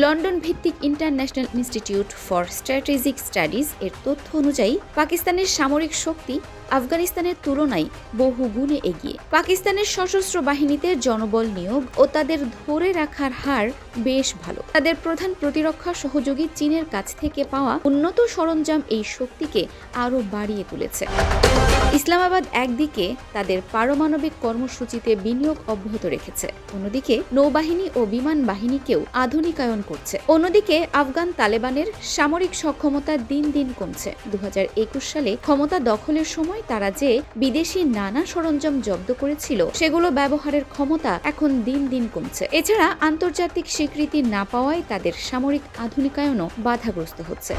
London ভিত্তিক international institute for strategic studies এর তথ্য অনুযায়ী পাকিস্তানের সামরিক শক্তি আফগানিস্তানের তুলনায় বহু গুণে এগিয়ে। পাকিস্তানের সশস্ত্র বাহিনীতে জনবল নিয়োগ ও তাদের ধরে রাখার হার বেশ ভালো। তাদের প্রধান প্রতিরক্ষা সহযোগী চীনের কাছ থেকে পাওয়া উন্নত সরঞ্জাম এই শক্তিকে আরও বাড়িয়ে তুলেছে। ইসলামাবাদ একদিকে তাদের পারমাণবিক কর্মসূচিতে বিনিয়োগ অব্যাহত রেখেছে, অন্যদিকে নৌবাহিনী ও বিমান বাহিনীকেও আধুনিকায়ন করছে। অন্যদিকে আফগান তালেবানের সামরিক সক্ষমতা দিন দিন কমছে। 2021 সালে ক্ষমতা দখলের সময় তারা যে বিদেশি নানা সরঞ্জাম জব্দ করেছিল সেগুলো ব্যবহারের ক্ষমতা এখন দিন দিন কমছে। এছাড়া আন্তর্জাতিক স্বীকৃতি না পাওয়ায় তাদের সামরিক আধুনিকায়নও বাধাগ্রস্ত হচ্ছে।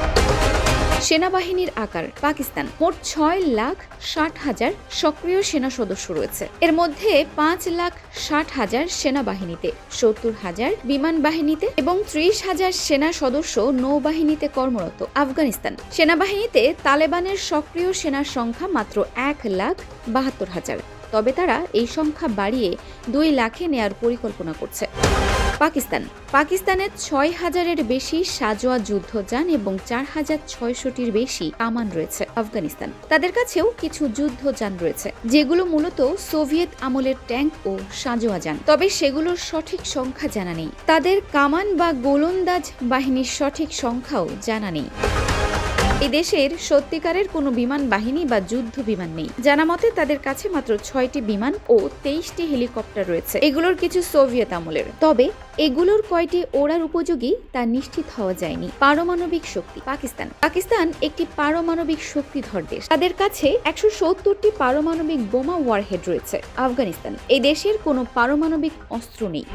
সেনাবাহিনীর আকার। পাকিস্তান মোট 6,60,000 সক্রিয় সেনা সদস্য রয়েছে। এর মধ্যে 5,60,000 সেনাবাহিনীতে, 70,000 বিমান বাহিনীতে এবং 30,000 সেনা সদস্য নৌবাহিনীতে কর্মরত। আফগানিস্তান সেনাবাহিনীতে তালেবানের সক্রিয় সেনার সংখ্যা মাত্র 1,72,000, তবে তারা এই সংখ্যা বাড়িয়ে 2 লাখে নেয়ার পরিকল্পনা করছে। পাকিস্তানের 6,000-এর বেশি সাজোয়া যুদ্ধযান এবং 4,600-টির বেশি কামান রয়েছে। আফগানিস্তান তাদের কাছেও কিছু যুদ্ধযান রয়েছে, যেগুলো মূলত সোভিয়েত আমলের ট্যাঙ্ক ও সাজোয়া যান, তবে সেগুলোর সঠিক সংখ্যা জানা নেই। তাদের কামান বা গোলন্দাজ বাহিনীর সঠিক সংখ্যাও জানা নেই। এই দেশের সত্যিকারের কোনো বিমান বাহিনী বা যুদ্ধ বিমান নেই। জানা মতে তাদের কাছে মাত্র 6টি বিমান ও 23টি হেলিকপ্টার রয়েছে। এগুলোর কিছু সোভিয়েত আমলের, তবে এগুলোর কয়টি ওড়ার উপযোগী তা নিশ্চিত হওয়া যায়নি। পারমাণবিক শক্তি। পাকিস্তান একটি পারমাণবিক শক্তিধর দেশ। তাদের কাছে 170টি পারমাণবিক বোমা ওয়ারহেড রয়েছে। আফগানিস্তান এই দেশের কোনো পারমাণবিক অস্ত্র নেই।